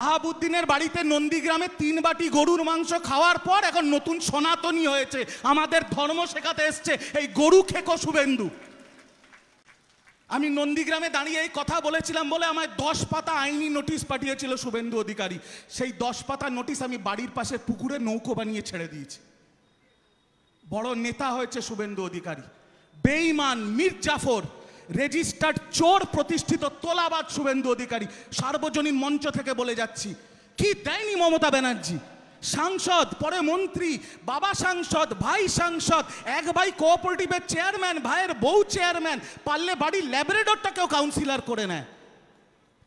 আহাবুদ্দিনের বাড়িতে নন্দীগ্রামে 3 বাটি গরুর মাংস খাওয়ার পর এখন নতুন সনাতনী হয়েছে, আমাদের ধর্ম শেখাতে এসছে এই গরু খেকো শুভেন্দু। আমি নন্দীগ্রামে দাঁড়িয়ে এই কথা বলেছিলাম বলে আমায় 10 পাতা আইনি নোটিশ পাঠিয়েছিল শুভেন্দু অধিকারী। সেই 10 পাতা নোটিশ আমি বাড়ির পাশে পুকুরে নৌকো বানিয়ে ছেড়ে দিয়েছি। বড় নেতা হয়েছে শুভেন্দু অধিকারী। বেঈমান মির্জাফর, রেজিস্টার্ড চোর, প্রতিষ্ঠিত তোলাবাজ শুভেন্দু অধিকারী। সার্বজনীন মঞ্চ থেকে বলে যাচ্ছি, কি দেয়নি মমতা ব্যানার্জি? সাংসদ, পরে মন্ত্রী, বাবা সাংসদ, ভাই সাংসদ, এক ভাই কোঅপারেটিভের চেয়ারম্যান, ভাইয়ের বউ চেয়ারম্যান, পারলে বাড়ির ল্যাবরেটরটাকেও কাউন্সিলর করে নেয়।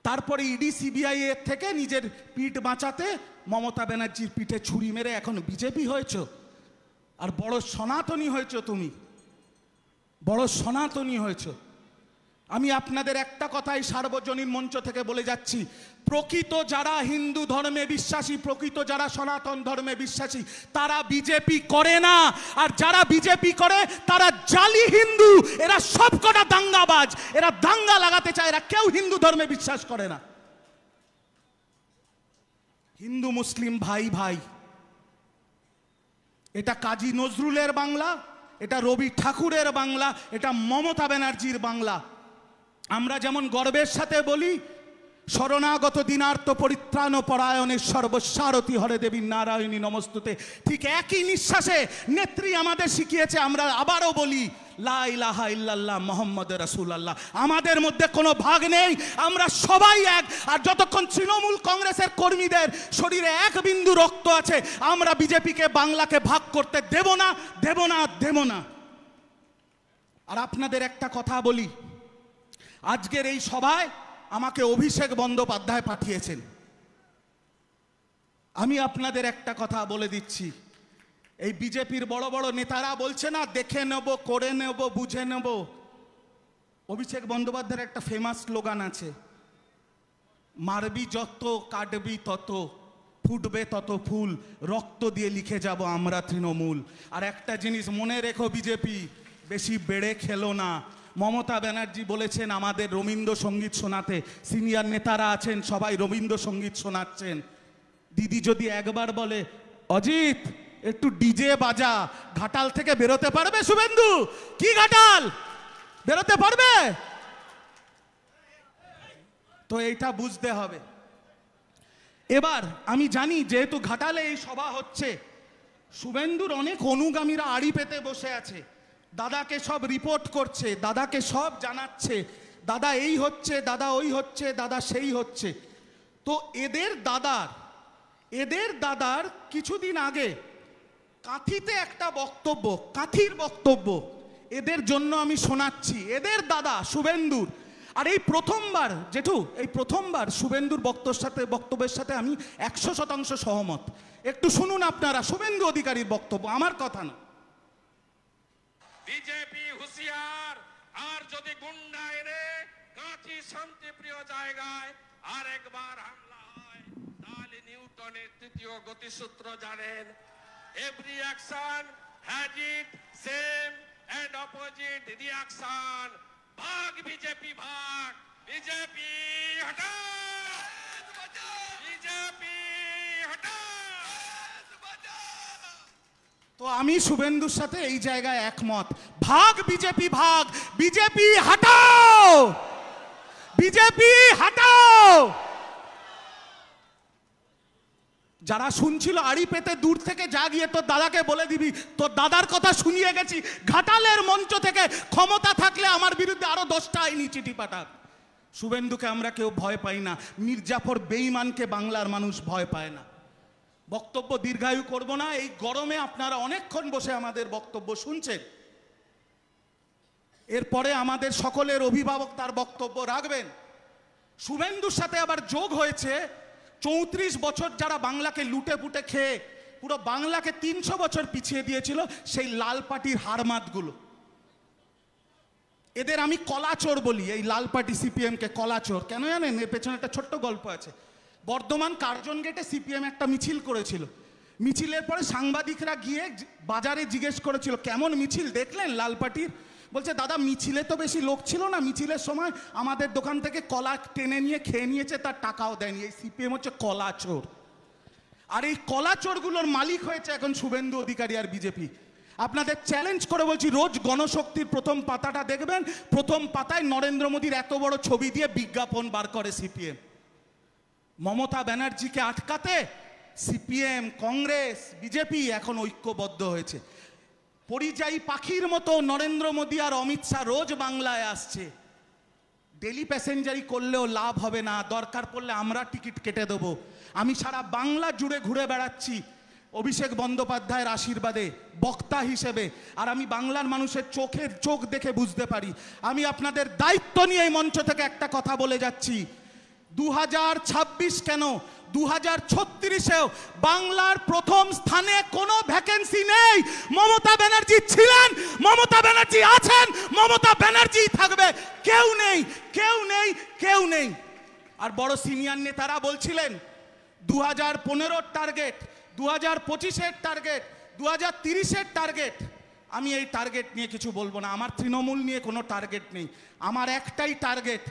তারপরে ইডি সিবিআই এর থেকে নিজের পিঠ বাঁচাতে মমতা ব্যানার্জির পিঠে ছুরি মেরে এখন বিজেপি হয়েছ। আর বড় সনাতনী হয়েছ তুমি, বড় সনাতনী হয়েছ। আমি আপনাদের একটা কথাই সার্বজনীন মঞ্চ থেকে বলে যাচ্ছি, প্রকৃত যারা হিন্দু ধর্মে বিশ্বাসী, প্রকৃত যারা সনাতন ধর্মে বিশ্বাসী, তারা বিজেপি করে না। আর যারা বিজেপি করে তারা জালি হিন্দু, এরা সবকটা দাঙ্গাবাজ, এরা দাঙ্গা লাগাতে চায়, এরা কেউ হিন্দু ধর্মে বিশ্বাস করে না। হিন্দু মুসলিম ভাই ভাই। এটা কাজী নজরুলের বাংলা, এটা রবি ঠাকুরের বাংলা, এটা মমতা ব্যানার্জির বাংলা। আমরা যেমন গর্বের সাথে বলি, শরণাগত দীনার্ত পরিত্রাণ পরায়ণের সর্বসারথী হরে দেবী নারায়ণী নমস্তুতে, ঠিক একই নিঃশ্বাসে নেত্রী আমাদের শিখিয়েছে আমরা আবারও বলি, লা ইলাহা ইল্লাল্লাহ মুহাম্মদ রাসূলুল্লাহ। আমাদের মধ্যে কোনো ভাগ নেই, আমরা সবাই এক। আর যতক্ষণ তৃণমূল কংগ্রেসের কর্মীদের শরীরে এক বিন্দু রক্ত আছে, আমরা বিজেপিকে, বাংলাকে ভাগ করতে দেব না, দেব না, দেব না। আর আপনাদের একটা কথা বলি, আজকের এই সভায় আমাকে অভিষেক বন্দ্যোপাধ্যায় পাঠিয়েছেন। আমি আপনাদের একটা কথা বলে দিচ্ছি, এই বিজেপির বড় বড় নেতারা বলছে না, দেখে নেব, করে নেব, বুঝে নেব। অভিষেক বন্দ্যোপাধ্যায়ের একটা ফেমাস স্লোগান আছে, মারবি যত কাটবি তত, ফুটবে তত ফুল, রক্ত দিয়ে লিখে যাব আমরা তৃণমূল। আর একটা জিনিস মনে রেখো বিজেপি, বেশি বেড়ে খেলো না। মমতা ব্যানার্জি বলেছেন আমাদের রবীন্দ্রসঙ্গীত শোনাতে, সিনিয়র নেতারা আছেন সবাই রবীন্দ্রসঙ্গীত শোনাচ্ছেন। দিদি যদি একবার বলে, অজিত একটু ডিজে বাজা, ঘাটাল থেকে বেরোতে পারবে শুভেন্দু? কি ঘাটাল বেরোতে পারবে? তো এইটা বুঝতে হবে। এবার আমি জানি যেহেতু ঘাটালে এই সভা হচ্ছে, শুভেন্দুর অনেক অনুগামীরা আড়ি পেতে বসে আছে, দাদাকে সব রিপোর্ট করছে, দাদাকে সব জানাচ্ছে, দাদা এই হচ্ছে, দাদা ওই হচ্ছে, দাদা সেই হচ্ছে। তো এদের দাদার কিছুদিন আগে কাঁথিতে একটা বক্তব্য, কাঁথির বক্তব্য এদের জন্য আমি শোনাচ্ছি, এদের দাদা শুভেন্দুর। আর এই প্রথমবার জেঠু, এই প্রথমবার শুভেন্দুর বক্তব্যের সাথে আমি 100% সহমত। একটু শুনুন আপনারা শুভেন্দু অধিকারীর বক্তব্য, আমার কথা না। বিজেপি হুঁশিয়ার, আর যদি গুন্ডা এনে কাঁথি শান্তিপ্রিয় জায়গায় আর একবার হামলা হয়, তাহলে নিউটনের তৃতীয় গতিসূত্র জানেন, every action has it same and opposite reaction. ভাগ বিজেপি ভাগ, বিজেপি হটাও, বিজেপি হটাও। তো আমি শুভেন্দুর সাথে এই জায়গায় একমত। ভাগ বিজেপি ভাগ, বিজেপি হটাও, বিজেপি হটাও। যারা শুনছিল আড়ি পেতে দূর থেকে যা গিয়ে তোর দাদাকে বলে দিবি, তোর দাদার কথা শুনিয়ে গেছি ঘাটালের মঞ্চ থেকে, ক্ষমতা থাকলে আমার বিরুদ্ধে আরো 10টা আইনি চিঠি পাঠাক। শুভেন্দুকে আমরা কেউ ভয় পাই না, মির্জাফর বেঈমানকে বাংলার মানুষ ভয় পায় না। বক্তব্য দীর্ঘায়ু করব না, এই গরমে আপনারা অনেকক্ষণ বসে আমাদের বক্তব্য শুনছেন। এরপরে আমাদের সকলের অভিভাবক তার বক্তব্য রাখবেন। শুভেন্দুর সাথে আবার যোগ হয়েছে 34 বছর যারা বাংলাকে লুটে পুটে খেয়ে পুরো বাংলাকে 300 বছর পিছিয়ে দিয়েছিল, সেই লাল পার্টির হারমাতগুলো। এদের আমি কলাচোর বলি, এই লাল পার্টি সিপিএমকে কলাচোর কেন জানেন? এর পেছনে একটা ছোট্ট গল্প আছে। বর্ধমান কার্জন গেটে সিপিএম একটা মিছিল করেছিল। মিছিলের পরে সাংবাদিকরা গিয়ে বাজারে জিজ্ঞেস করেছিল, কেমন মিছিল দেখলেন লাল পার্টির? বলছে দাদা মিছিলে তো বেশি লোক ছিল না, মিছিলের সময় আমাদের দোকান থেকে কলা টেনে নিয়ে খেয়ে নিয়েছে, তার টাকাও দেয়নি। এই সিপিএম হচ্ছে কলা চোর। আর এই কলা চোরগুলোর মালিক হয়েছে এখন শুভেন্দু অধিকারী আর বিজেপি। আপনাদের চ্যালেঞ্জ করে বলছি, রোজ গণশক্তির প্রথম পাতাটা দেখবেন, প্রথম পাতায় নরেন্দ্র মোদীর এত বড় ছবি দিয়ে বিজ্ঞাপন বার করে সিপিএম। মমতা ব্যানার্জিকে আটকাতে সিপিএম, কংগ্রেস, বিজেপি এখন ঐক্যবদ্ধ হয়েছে। পরিযায়ী পাখির মতো নরেন্দ্র মোদী আর অমিত শাহ রোজ বাংলায় আসছে। ডেলি প্যাসেঞ্জারি করলেও লাভ হবে না, দরকার পড়লে আমরা টিকিট কেটে দেবো। আমি সারা বাংলা জুড়ে ঘুরে বেড়াচ্ছি অভিষেক বন্দ্যোপাধ্যায়ের আশীর্বাদে বক্তা হিসেবে। আর আমি বাংলার মানুষের চোখের চোখ দেখে বুঝতে পারি। আমি আপনাদের দায়িত্ব নিয়ে এই মঞ্চ থেকে একটা কথা বলে যাচ্ছি, 2026 কেন 2036-এও বাংলার প্রথম স্থানে কোনো ভ্যাকেন্সি নেই। মমতা ব্যানার্জি ছিলেন, মমতা ব্যানার্জি আছেন, মমতা ব্যানার্জি থাকবে। কেউ নেই, কেউ নেই, কেউ নেই। আর বড় সিনিয়র নেতারা বলছিলেন 2015-র টার্গেট, 2025-এর টার্গেট, 2030-এর টার্গেট। আমি এই টার্গেট নিয়ে কিছু বলবো না, আমার তৃণমূল নিয়ে কোনো টার্গেট নেই। আমার একটাই টার্গেট,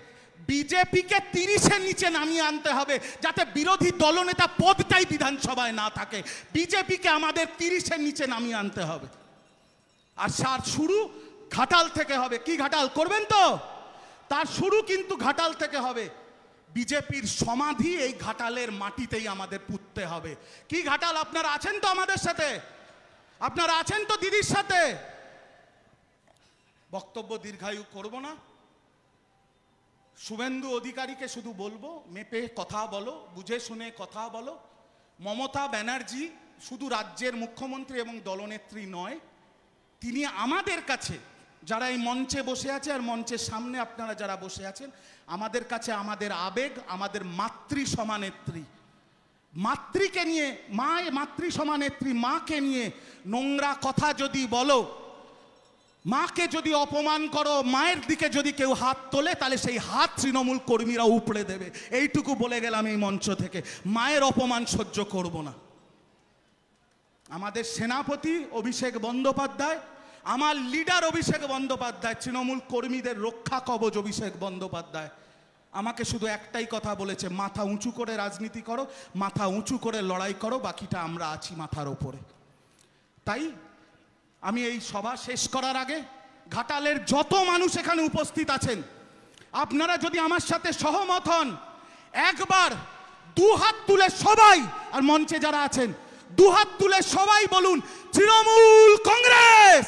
বিজেপিকে 30-এর নিচে নামিয়ে আনতে হবে, যাতে বিরোধী দলনেতা পদটাই বিধানসভায় না থাকে। বিজেপিকে আমাদের 30-এর নিচে নামিয়ে আনতে হবে। আর তার শুরু ঘাটাল থেকে হবে। কি ঘাটাল করবেন তো? তার শুরু কিন্তু ঘাটাল থেকে হবে। বিজেপির সমাধি এই ঘাটালের মাটিতেই আমাদের পুঁততে হবে। কি ঘাটাল? আপনারা আছেন তো আমাদের সাথে? আপনারা আছেন তো দিদির সাথে? বক্তব্য দীর্ঘায়ু করব না। শুভেন্দু অধিকারীকে শুধু বলবো, মেপে কথা বলো, বুঝে শুনে কথা বলো। মমতা ব্যানার্জি শুধু রাজ্যের মুখ্যমন্ত্রী এবং দলনেত্রী নয়, তিনি আমাদের কাছে যারা এই মঞ্চে বসে আছে আর মঞ্চের সামনে আপনারা যারা বসে আছেন, আমাদের কাছে আমাদের আবেগ, আমাদের মাতৃ সমানেত্রী। মাতৃকে নিয়ে, মাতৃ সমানেত্রী মাকে নিয়ে নোংরা কথা যদি বলো, মাকে যদি অপমান করো, মায়ের দিকে যদি কেউ হাত তোলে, তাহলে সেই হাত তৃণমূল কর্মীরা উপড়ে দেবে। এইটুকু বলে গেলাম এই মঞ্চ থেকে। মায়ের অপমান সহ্য করব না। আমাদের সেনাপতি অভিষেক বন্দ্যোপাধ্যায়, আমার লিডার অভিষেক বন্দ্যোপাধ্যায়, তৃণমূল কর্মীদের রক্ষা কবচ অভিষেক বন্দ্যোপাধ্যায় আমাকে শুধু একটাই কথা বলেছে, মাথা উঁচু করে রাজনীতি করো, মাথা উঁচু করে লড়াই করো, বাকিটা আমরা আছি মাথার ওপরে। তাই আমি এই সভা শেষ করার আগে ঘাটালের যত মানুষ এখানে উপস্থিত আছেন, আপনারা যদি আমার সাথে সহমত হন, একবার দুহাত তুলে সবাই, আর মঞ্চে যারা আছেন দুহাত তুলে সবাই বলুন, তৃণমূল কংগ্রেস।